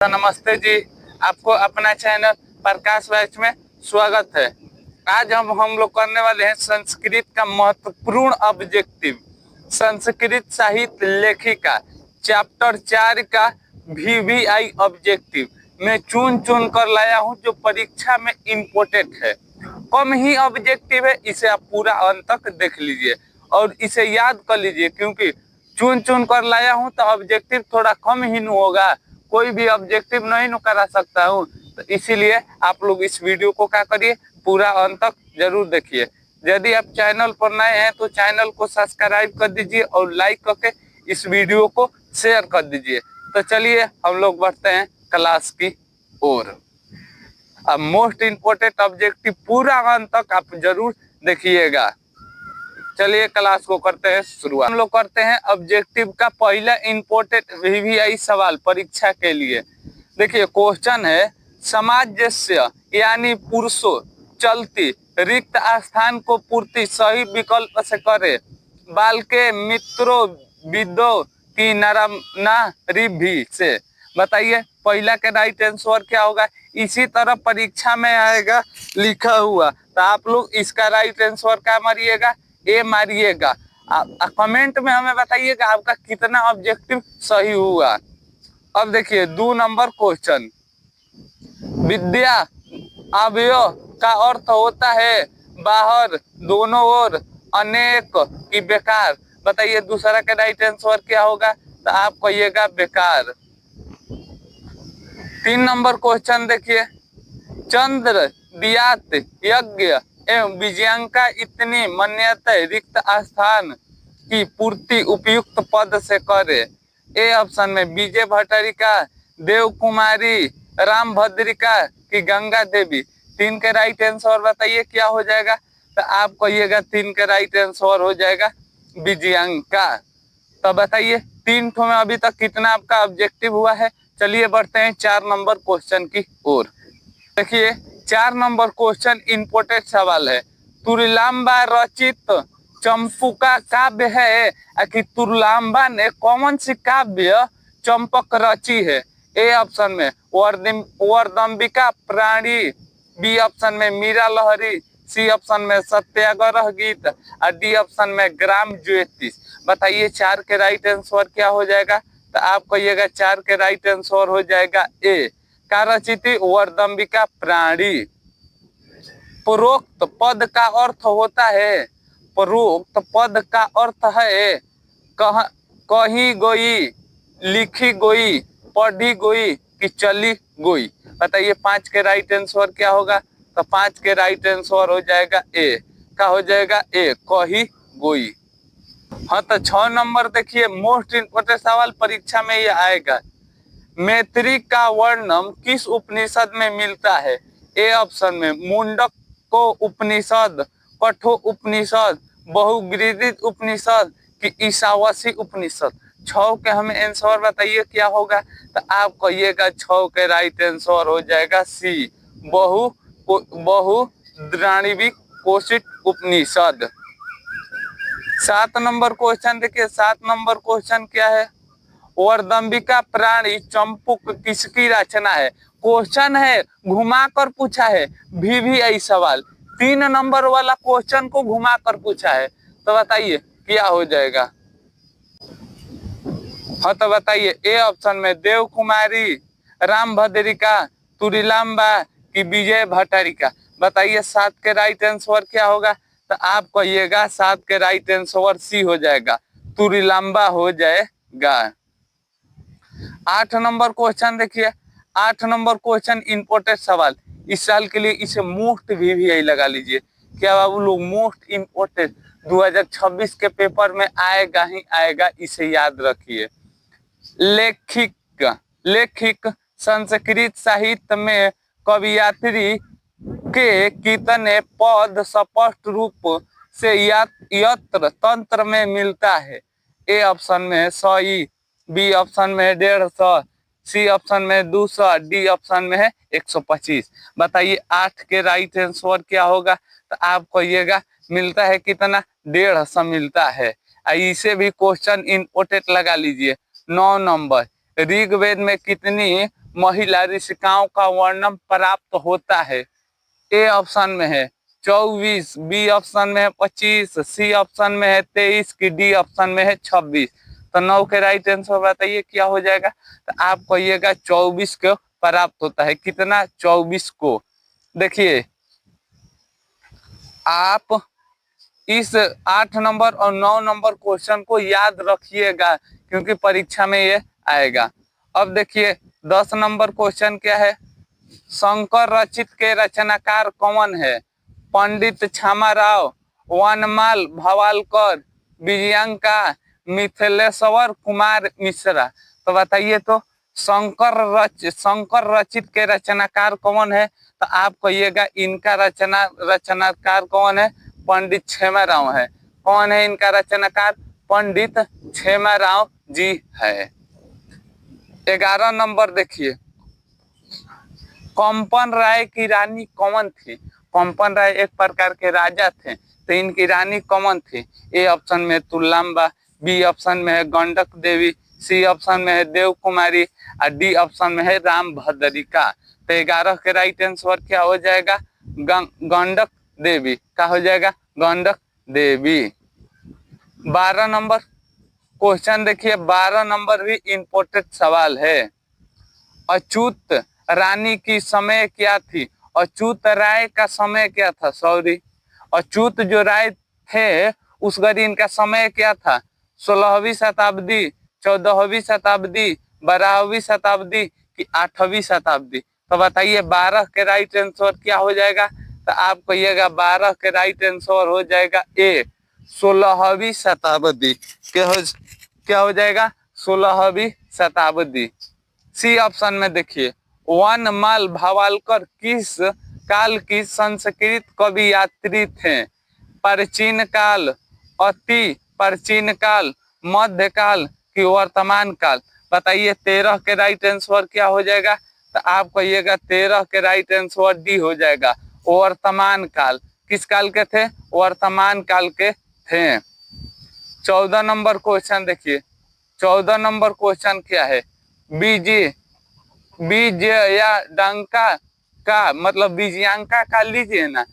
नमस्ते जी, आपको अपना चैनल प्रकाश बैच में स्वागत है। आज हम लोग करने वाले हैं संस्कृत का महत्वपूर्ण ऑब्जेक्टिव, संस्कृत साहित्य लेखिका चैप्टर 4 का VVI ऑब्जेक्टिव मैं चुन चुन कर लाया हूं जो परीक्षा में इम्पोर्टेंट है। कम ही ऑब्जेक्टिव है, इसे आप पूरा अंत तक देख लीजिए और इसे याद कर लीजिए, क्योंकि चुन चुन कर लाया हूं तो ऑब्जेक्टिव थोड़ा कम ही होगा, कोई भी ऑब्जेक्टिव नहीं करा सकता हूँ। तो इसीलिए आप लोग इस वीडियो को क्या करिए, पूरा अंत तक जरूर देखिए। यदि आप चैनल पर नए हैं तो चैनल को सब्सक्राइब कर दीजिए और लाइक करके इस वीडियो को शेयर कर दीजिए। तो चलिए हम लोग बढ़ते हैं क्लास की ओर। अब मोस्ट इम्पोर्टेंट ऑब्जेक्टिव पूरा अंत तक आप जरूर देखिएगा। चलिए क्लास को करते हैं शुरुआत। हम लोग करते हैं ऑब्जेक्टिव का पहला इम्पोर्टेंट VVI सवाल परीक्षा के लिए। देखिए क्वेश्चन है, समाजस्य यानी पुरुषों चलती रिक्त स्थान को पूर्ति सही विकल्प से करे। बाल के मित्रों विदो की नारी भी से बताइए पहला के राइट आंसर क्या होगा। इसी तरह परीक्षा में आएगा लिखा हुआ, तो आप लोग इसका राइट आंसर क्या मारिएगा, ए मारिएगा। कमेंट में हमें बताइएगा आपका कितना ऑब्जेक्टिव सही हुआ। अब देखिए 2 नंबर क्वेश्चन, विद्या अवयव का अर्थ होता है बाहर, दोनों ओर, अनेक की बेकार। बताइए दूसरा का राइट आंसर क्या होगा, तो आप कहिएगा बेकार। 3 नंबर क्वेश्चन देखिए, चंद्र दियात यज्ञ एवं विजयांका इतनी मान्यता रिक्त स्थान की पूर्ति उपयुक्त पद से करे। ए ऑप्शन में विजय भट्टारिका, देव कुमारी, राम भद्रिका की गंगा देवी। 3 के राइट आंसर बताइए क्या हो जाएगा, तो आप कहिएगा 3 के राइट आंसर हो जाएगा विजयांका। तो बताइए 3 ठो में अभी तक कितना आपका ऑब्जेक्टिव हुआ है। चलिए बढ़ते हैं 4 नंबर क्वेश्चन की ओर। देखिए 4 नंबर क्वेश्चन इंपोर्टेंट सवाल है। तुरलांबा रचित चंपुका काव्य है कि तुरलांबा ने कौन सी काव्य चंपक रची है। ए ऑप्शन में वर्दंबिका प्राणी, बी ऑप्शन में मीरा लहरी, सी ऑप्शन में सत्याग्रह गीत और डी ऑप्शन में ग्राम ज्योतिष। बताइए 4 के राइट आंसर क्या हो जाएगा, तो आप कहिएगा 4 के राइट आंसर हो जाएगा ए, कारचिति वर्दंबिका प्राणी। प्रोक्त पद का अर्थ होता है, प्रोक्त पद का अर्थ है कही गोई, लिखी गोई, पढ़ी गोई कि चली गोई। बताइए 5 के राइट आंसर क्या होगा, तो 5 के राइट आंसर हो जाएगा ए, क्या हो जाएगा ए, कही गोई। हाँ तो 6 नंबर देखिए, मोस्ट इम्पोर्टेंट सवाल परीक्षा में ये आएगा। मैत्री का वर्णन किस उपनिषद में मिलता है। ए ऑप्शन में मुंडक को उपनिषद, कठो उपनिषद, बहुग्रीडित उपनिषद कि ईशावासी उपनिषद। 6 के हमें आंसर बताइए क्या होगा, तो आप कहिएगा 6 के राइट आंसर हो जाएगा सी, बहुद्राणिविक कोशित उपनिषद। 7 नंबर क्वेश्चन देखिए, 7 नंबर क्वेश्चन क्या है, वर्दंबिका प्राणी चंपुक किसकी रचना है। क्वेश्चन है घुमाकर पूछा है, VVI सवाल 3 नंबर वाला क्वेश्चन को घुमाकर पूछा है, तो बताइए क्या हो जाएगा। हाँ तो बताइए ए ऑप्शन में देव कुमारी, राम भद्रिका, तुरिलांबा की विजय भट्टारिका। बताइए 7 के राइट आंसर क्या होगा, तो आप कहिएगा 7 के राइट आंसर सी हो जाएगा, तुरिलांबा हो जाएगा। 8 नंबर क्वेश्चन देखिए, 8 नंबर क्वेश्चन इंपोर्टेंट सवाल, इस साल के लिए इसे मोस्ट VVI लगा लीजिए। क्या बाबू लोग, मोस्ट इम्पोर्टेंट 2026 के पेपर में आएगा ही आएगा, इसे याद रखिए। लेखिक संस्कृत साहित्य में कवियत्री के कितने पद स्पष्ट रूप से यत्र तंत्र में मिलता है। ए ऑप्शन में 100, बी ऑप्शन में 150, सी ऑप्शन में 200, डी ऑप्शन में है 125। बताइए 8 के राइट आंसर क्या होगा, तो आप कहिएगा मिलता है कितना, 150 मिलता है। इसे भी क्वेश्चन इम्पोर्टेंट लगा लीजिए। 9 नंबर, ऋग्वेद में कितनी महिला ऋषिकाओं का वर्णन प्राप्त होता है? ए ऑप्शन में है 24, बी ऑप्शन में है 25, सी ऑप्शन में है 23 की डी ऑप्शन में है 26। तो 9 के राइट आंसर बताइए क्या हो जाएगा? तो आप कहिएगा 24 को प्राप्त होता है। कितना? 24 को। देखिए आप इस 8 नंबर और 9 नंबर क्वेश्चन को याद रखिएगा क्योंकि परीक्षा में ये आएगा। अब देखिए 10 नंबर क्वेश्चन क्या है? शंकर रचित के रचनाकार कौन है? पंडित छामाराव, वनमाल भवालकर, विजयंका, मिथिलेश्वर कुमार मिश्रा। तो बताइए तो शंकर रचित के रचनाकार कौन है? तो आप कहिएगा इनका रचनाकार कौन है? पंडित छेमाराव है। कौन है इनका रचनाकार? पंडित छेमाराव जी है। 11 नंबर देखिए, कंपन राय की रानी कौन थी? कंपन राय एक प्रकार के राजा थे, तो इनकी रानी कौन थी? ए ऑप्शन में तुलाम्बा, बी ऑप्शन में है गंडक देवी, सी ऑप्शन में है देव कुमारी और डी ऑप्शन में है राम भद्रिका। तो 11 के राइट आंसर क्या हो जाएगा? गंडक देवी का हो जाएगा गंडक देवी। 12 नंबर क्वेश्चन देखिए, 12 नंबर भी इंपोर्टेंट सवाल है। अच्युत रानी की समय क्या थी? अच्युत राय का समय क्या था? सॉरी, अच्युत जो राय थे उस घड़ी इनका समय क्या था? 16वीं शताब्दी, 14वीं शताब्दी, 12वीं शताब्दी की 8वीं शताब्दी। तो बताइए 12 के राइट आंसर क्या हो जाएगा? तो आप कहिएगा 12 के राइट आंसर हो जाएगा ए 16वीं शताब्दी। क्या हो जाएगा? 16वीं शताब्दी। सी ऑप्शन में देखिए, वनमाल भावालकर किस काल की संस्कृत कवि यात्री थे? प्राचीन काल, अति प्राचीन काल, मध्यकाल की वर्तमान काल। बताइए 13 के राइट आंसर क्या हो जाएगा? तो आप कहिएगा 13 के राइट आंसर डी हो जाएगा वर्तमान काल। किस काल के थे? वर्तमान काल के थे। 14 नंबर क्वेश्चन देखिए, 14 नंबर क्वेश्चन क्या है? विजया डंका का मतलब विजयांका का लीजिए ना,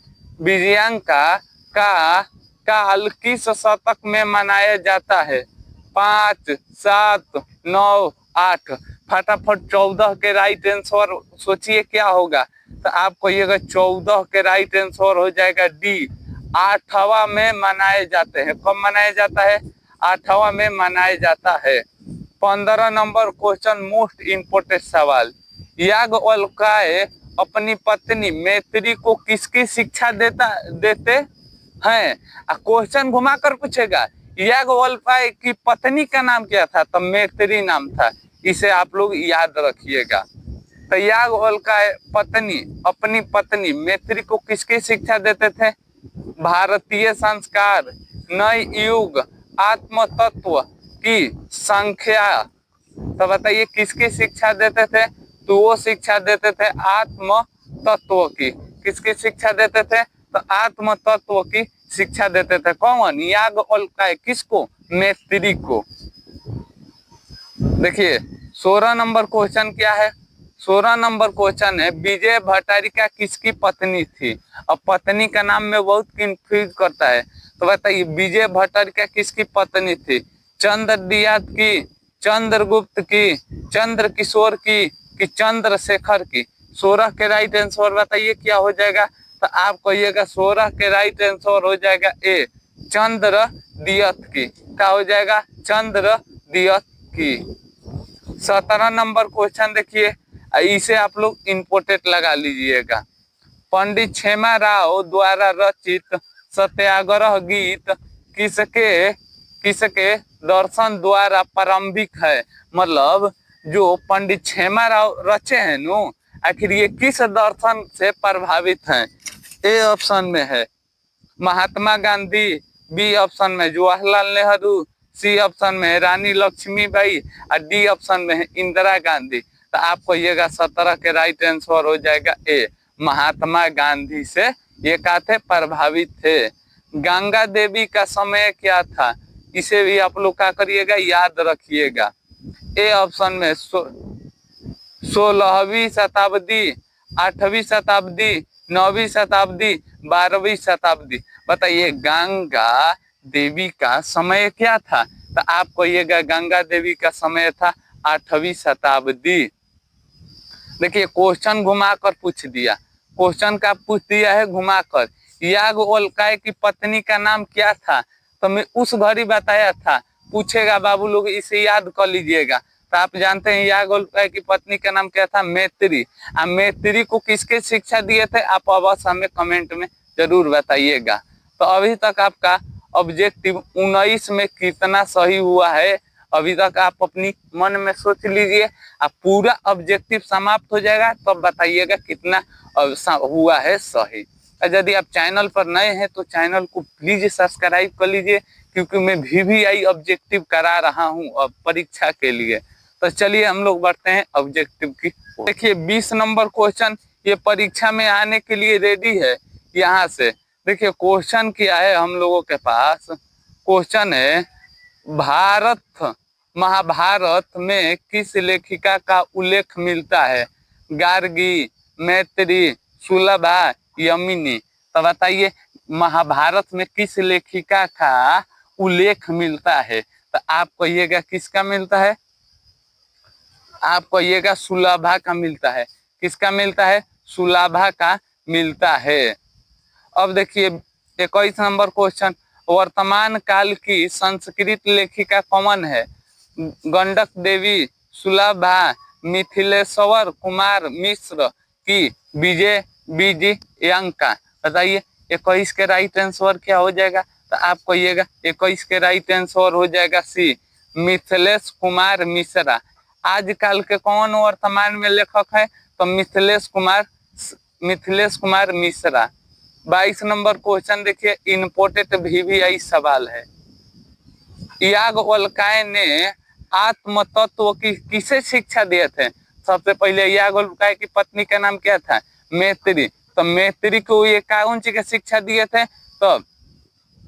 विजयांका का काल किस शतक में मनाया जाता है? 5, 7, 9, 8। फटाफट 14 के राइट आंसर सोचिए क्या होगा? तो आप कहिएगा 14 के राइट आंसर हो जाएगा डी 8वां में मनाए जाते हैं। कब मनाया जाता है? 8वां में मनाया जाता है। 15 नंबर क्वेश्चन मोस्ट इंपोर्टेंट सवाल, याज्ञवल्क्य अपनी पत्नी मैत्री को किसकी शिक्षा देते हैं? क्वेश्चन घुमा कर पूछेगा याज्ञवल्क्य की पत्नी का नाम क्या था? तो मैत्री नाम था। इसे आप लोग याद रखिएगा। तो याज्ञवल्क्य अपनी पत्नी मैत्री को किसकी शिक्षा देते थे? भारतीय संस्कार, नई युग, आत्म तत्व की संख्या। तो बताइए किसकी शिक्षा देते थे? तो वो शिक्षा देते थे आत्म तत्व की। किसकी शिक्षा देते थे? तो आत्म तत्व की शिक्षा देते थे। कौन? याज्ञवल्क्य। किसको? मैत्री को। देखिए 16 नंबर क्वेश्चन क्या है? 16 नंबर क्वेश्चन है विजय भट्टारिका किसकी पत्नी थी? अब पत्नी का नाम में बहुत कंफ्यूज करता है। तो बताइए विजय भट्टारिका किसकी पत्नी थी? चंद्रदियात की, चंद्रगुप्त की, चंद्र किशोर की कि चंद्रशेखर की? 16 के राइट आंसर बताइए क्या हो जाएगा? तो आप कहिएगा 16 के राइट आंसर हो जाएगा ए चंद्रदियत की। क्या हो जाएगा? चंद्रदियत की। 17 नंबर क्वेश्चन देखिए, इसे आप लोग इंपोर्टेंट लगा लीजिएगा। पंडित छेमाराव द्वारा रचित सत्याग्रह गीत किसके किसके दर्शन द्वारा प्रारंभिक है? मतलब जो पंडित छेमाराव रचे हैं नो, आखिर ये किस दर्शन से प्रभावित हैं? ए ऑप्शन में है महात्मा गांधी, बी ऑप्शन में जवाहरलाल नेहरू, सी ऑप्शन में है रानी लक्ष्मीबाई और डी ऑप्शन में है इंदिरा गांधी। तो आप कहिएगा 17 के राइट आंसर हो जाएगा ए महात्मा गांधी से ये क्या थे? प्रभावित थे। गंगा देवी का समय क्या था? इसे भी आप लोग क्या करिएगा? याद रखिएगा। ए ऑप्शन में 16वीं शताब्दी, 8वीं शताब्दी, 9वीं शताब्दी, 12वीं शताब्दी। बताइए गंगा देवी का समय क्या था? तो आप कहिएगा गंगा देवी का समय था 8वीं शताब्दी। देखिए क्वेश्चन घुमाकर पूछ दिया, क्वेश्चन का पूछ दिया है घुमाकर। याज्ञवल्क्य की पत्नी का नाम क्या था? तो मैं उस घड़ी बताया था, पूछेगा बाबू लोग इसे याद कर लीजिएगा। तो आप जानते हैं याज्ञवल्क्य की पत्नी का नाम क्या था? मैत्री। मैत्री को किसके शिक्षा दिए थे? आप अवश्य हमें कमेंट में जरूर बताइएगा। तो अभी तक आपका ऑब्जेक्टिव 19 में कितना सही हुआ है अभी तक आप अपनी मन में सोच लीजिए। आप पूरा ऑब्जेक्टिव समाप्त हो जाएगा तब तो बताइएगा कितना हुआ है सही। यदि आप चैनल पर नए हैं तो चैनल को प्लीज सब्सक्राइब कर लीजिए, क्योंकि मैं VVI ऑब्जेक्टिव करा रहा हूं परीक्षा के लिए। तो चलिए हम लोग बढ़ते हैं ऑब्जेक्टिव की। देखिए 20 नंबर क्वेश्चन ये परीक्षा में आने के लिए रेडी है। यहाँ से देखिए क्वेश्चन क्या है हम लोगों के पास। क्वेश्चन है भारत महाभारत में किस लेखिका का उल्लेख मिलता है? गार्गी, मैत्री, सुलभा, यमिनी। तो बताइए महाभारत में किस लेखिका का उल्लेख मिलता है? तो आप कहिएगा किसका मिलता है? आप कहिएगा सुलभा का मिलता है। किसका मिलता है? सुलभा का मिलता है। अब देखिए 21 नंबर क्वेश्चन, वर्तमान काल की संस्कृत लेखिका कौन है? गंडक देवी, सुलभा, मिथिलेश्वर कुमार मिश्र की विजय विजयंका। बताइए 21 के राइट आंसर क्या हो जाएगा? तो आप कहिएगा 21 के राइट आंसर हो जाएगा सी, मिथिलेश कुमार मिश्रा। आजकल के कौन वर्तमान में लेखक है? तो मिथिलेश कुमार मिश्रा। 22 नंबर क्वेश्चन देखिए इम्पोर्टेंट VVI सवाल है। याज्ञवल्क्य ने आत्म तत्व की किसे शिक्षा दिए थे? सबसे पहले याज्ञवल्क्य की पत्नी का नाम क्या था? मैत्री। तो मैत्री को ये कौन सी की शिक्षा दिए थे? तो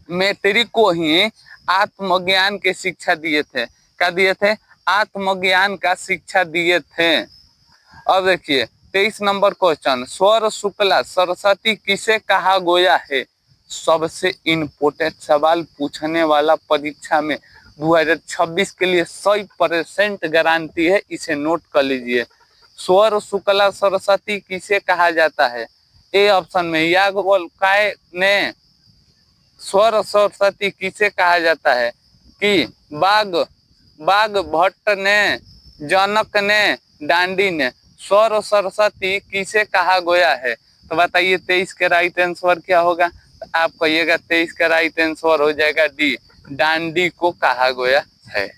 मैत्री को ही आत्मज्ञान की शिक्षा दिए थे। क्या दिए थे? आत्मज्ञान का शिक्षा दिए थे। अब देखिए 23 नंबर क्वेश्चन, स्वर शुक्ला सरस्वती किसे कहा गया है? सबसे इम्पोर्टेंट सवाल पूछने वाला परीक्षा में 2026 के लिए 100% गारंटी है, इसे नोट कर लीजिए। स्वर शुक्ला सरस्वती किसे कहा जाता है? ए ऑप्शन में याज्ञवल्क्य ने स्वर सरस्वती किसे कहा जाता है? कि बाघ भट्ट ने, जनक ने, डांडी ने। स्वर सरस्वती किसे कहा गया है? तो बताइए 23 के राइट आंसर क्या होगा? तो आप कहिएगा 23 का राइट आंसर हो जाएगा डी, डांडी को कहा गया है।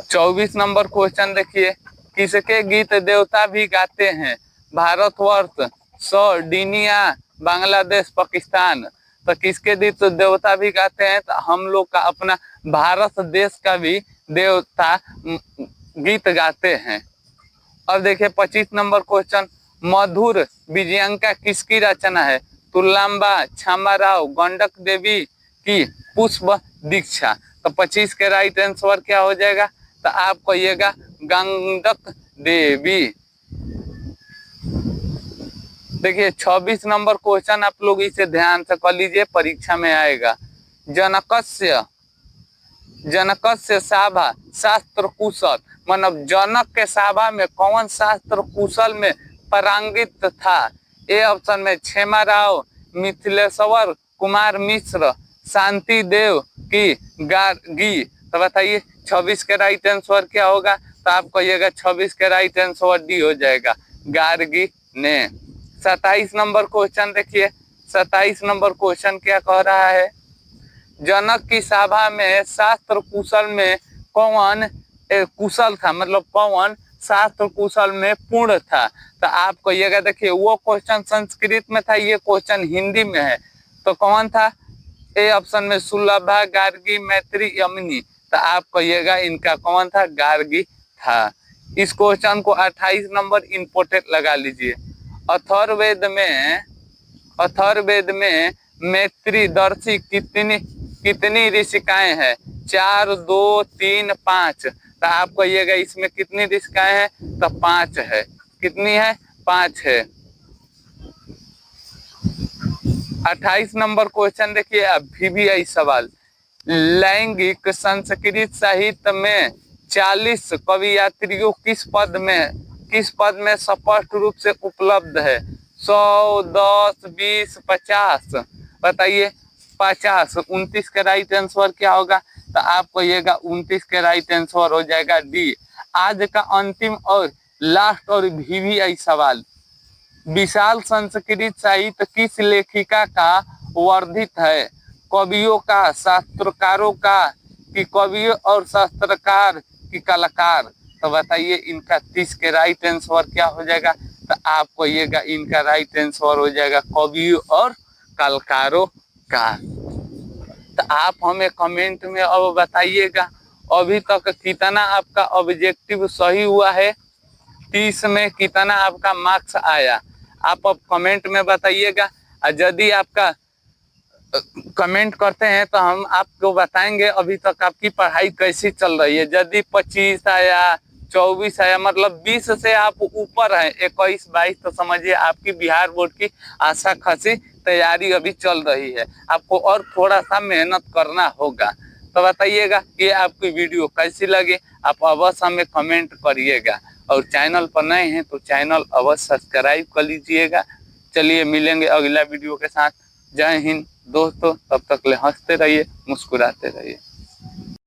24 नंबर क्वेश्चन देखिए, किसके गीत देवता भी गाते हैं? भारतवर्ष, डिनिया, बांग्लादेश, पाकिस्तान। तो किसके गीत देवता भी गाते हैं? तो हम लोग का अपना भारत देश का भी देवता गीत गाते हैं। अब देखिए 25 नंबर क्वेश्चन, मधुर विजयंका किसकी रचना है? तुलाम्बा, क्षमाराव, गंडक देवी की पुष्प दीक्षा। तो 25 के राइट आंसर क्या हो जाएगा? तो आप कहिएगा गंडक देवी। देखिए 26 नंबर क्वेश्चन आप लोग इसे ध्यान से कर लीजिए, परीक्षा में आएगा। जनकस्य साभा शास्त्र कुशल, मतलब जनक के सभा में कौन शास्त्र कुशल में पारंगित था? ए ऑप्शन में क्षेमाराव, मिथिलेश्वर कुमार मिश्र, शांति देव की गार्गी। तो बताइए 26 के राइट आंसर क्या होगा? तो आप कहिएगा 26 के राइट आंसर डी हो जाएगा, गार्गी ने। 27 नंबर क्वेश्चन देखिए, 27 नंबर क्वेश्चन क्या कह रहा है? जनक की सभा में शास्त्र कुशल में कौन कुशल था, मतलब कौन शास्त्र कुशल में पूर्ण था? तो आप कहिएगा, देखिए वो क्वेश्चन संस्कृत में था, ये क्वेश्चन हिंदी में है। तो कौन था? ए ऑप्शन में सुलभा, गार्गी, मैत्री, यमिनी। तो आप कहिएगा इनका कौन था? गार्गी था। इस क्वेश्चन को 28 नंबर इम्पोर्टेंट लगा लीजिए। अथर्ववेद में मैत्रीदर्शी कितनी ऋषिकाएं हैं? 4, 2, 3, 5। तो आप कहिएगा इसमें कितनी दिशाएं हैं, तो 5 है। कितनी है, 5 है। 28 नंबर क्वेश्चन देखिए, अभी भी यही सवाल। लैंगिक संस्कृत साहित्य में 40 कवियत्रियों किस पद में स्पष्ट रूप से उपलब्ध है? 100, 10, 20, 50। बताइए 50। 29 का राइट आंसर क्या होगा? तो आप कहिएगा 29 के राइट आंसर हो जाएगा डी। आज का अंतिम और लास्ट और भी सवाल। विशाल संस्कृत साहित्य किस लेखिका का वर्धित है? कवियों का, शास्त्रकारों का, कि कवियों और शास्त्रकार की कलाकार? तो बताइए इनका 30 के राइट आंसर क्या हो जाएगा? तो आप कहिएगा इनका राइट आंसर हो जाएगा कवियों और कलाकारों का। तो आप हमें कमेंट में अब बताइएगा अभी तक कितना आपका ऑब्जेक्टिव सही हुआ है, 30 में कितना आपका मार्क्स आया, आप अब कमेंट में बताइएगा। यदि आपका कमेंट करते हैं तो हम आपको बताएंगे अभी तक आपकी पढ़ाई कैसी चल रही है। यदि 25 आया, 24 आया, मतलब 20 से आप ऊपर हैं, 21, 22, तो समझिए आपकी बिहार बोर्ड की आशा खासी तैयारी अभी चल रही है। आपको और थोड़ा सा मेहनत करना होगा। तो बताइएगा कि आपकी वीडियो कैसी लगी, आप अवश्य हमें कमेंट करिएगा। और चैनल पर नए हैं तो चैनल अवश्य सब्सक्राइब कर लीजिएगा। चलिए मिलेंगे अगला वीडियो के साथ। जय हिंद दोस्तों, तब तक ले हंसते रहिए, मुस्कुराते रहिए।